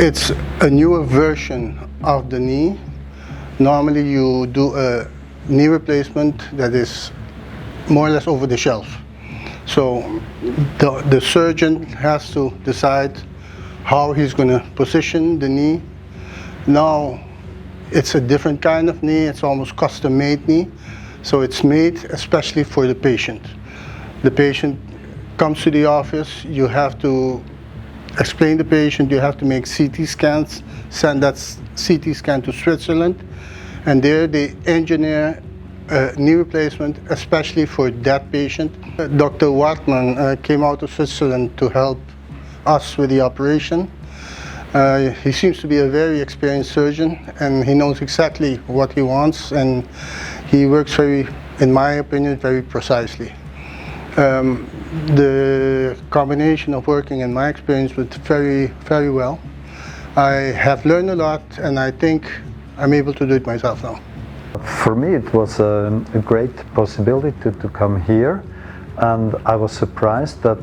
It's a newer version of the knee. Normally you do a knee replacement that is more or less over the shelf. So the surgeon has to decide how he's going to position the knee. Now it's a different kind of knee, it's almost custom-made knee. So it's made especially for the patient. The patient comes to the office, you have to explain the patient, you have to make CT scans, send that CT scan to Switzerland, and there they engineer a knee replacement especially for that patient. Dr. Wartman came out of Switzerland to help us with the operation. He seems to be a very experienced surgeon and he knows exactly what he wants, and he works very, in my opinion, very precisely. The combination of working and my experience was very well. I have learned a lot and I think I'm able to do it myself now. For me it was a great possibility to come here, and I was surprised that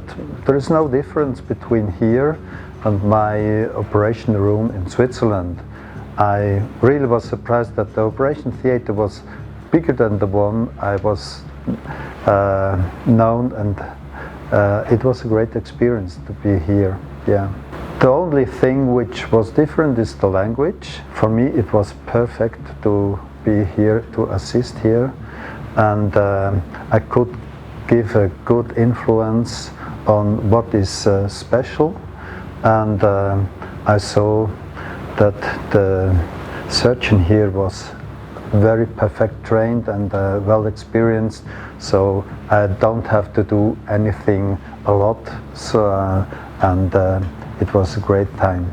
there is no difference between here and my operation room in Switzerland. I really was surprised that the operation theater was bigger than the one I was known, and it was a great experience to be here. Yeah. The only thing which was different is the language. For me it was perfect to be here, to assist here, and I could give a good influence on what is special, and I saw that the surgeon here was very perfect trained and well experienced, so I don't have to do anything a lot, so, and it was a great time.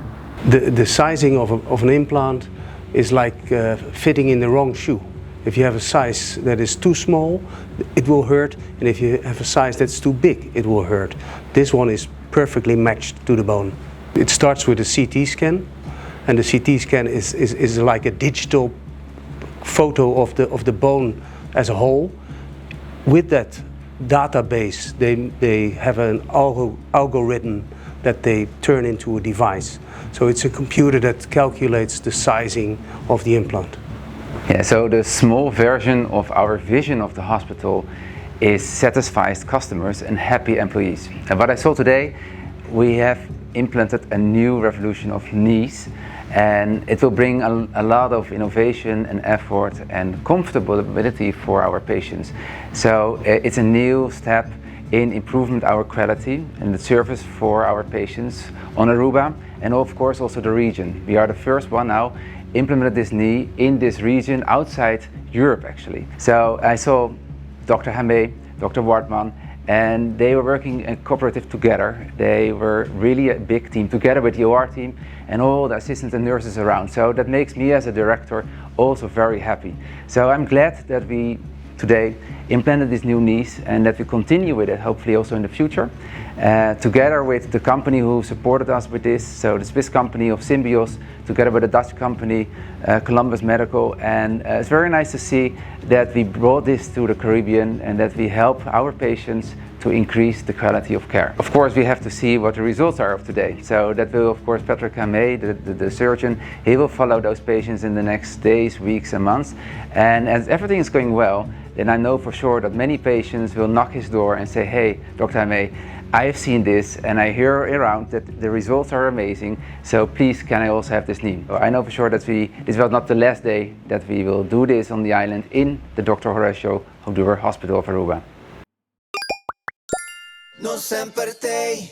The sizing of an implant is like fitting in the wrong shoe. If you have a size that is too small, it will hurt, and if you have a size that's too big, it will hurt. This one is perfectly matched to the bone. It starts with a CT scan, and the CT scan is like a digital photo of the bone as a whole. With that database, they have an algorithm that they turn into a device. So it's a computer that calculates the sizing of the implant. Yeah, so the small version of our vision of the hospital is satisfied customers and happy employees. And what I saw today, we have implanted a new revolution of knees, and it will bring a lot of innovation and effort and comfortability for our patients. So it's a new step in improvement our quality and the service for our patients on Aruba, and of course also the region. We are the first one now implemented this knee in this region outside Europe actually. So I saw Dr. Hamé, Dr. Wartman, and they were working cooperative together. They were really a big team together with the OR team and all the assistants and nurses around. So that makes me as a director also very happy. So I'm glad that we today implanted these new knees and that we continue with it, hopefully also in the future, together with the company who supported us with this, so the Swiss company of Symbios, together with the Dutch company Columbus Medical, and it's very nice to see that we brought this to the Caribbean and that we help our patients to increase the quality of care. Of course we have to see what the results are of today, so that will of course Patrick Hamé, the surgeon, he will follow those patients in the next days, weeks and months, and as everything is going well, then I know for sure that many patients will knock his door and say, hey, Dr. Hamé, I have seen this and I hear around that the results are amazing, so please can I also have this knee? I know for sure that this was not the last day that we will do this on the island in the Dr. Horacio Oduber Hospital of Aruba. Non sempre te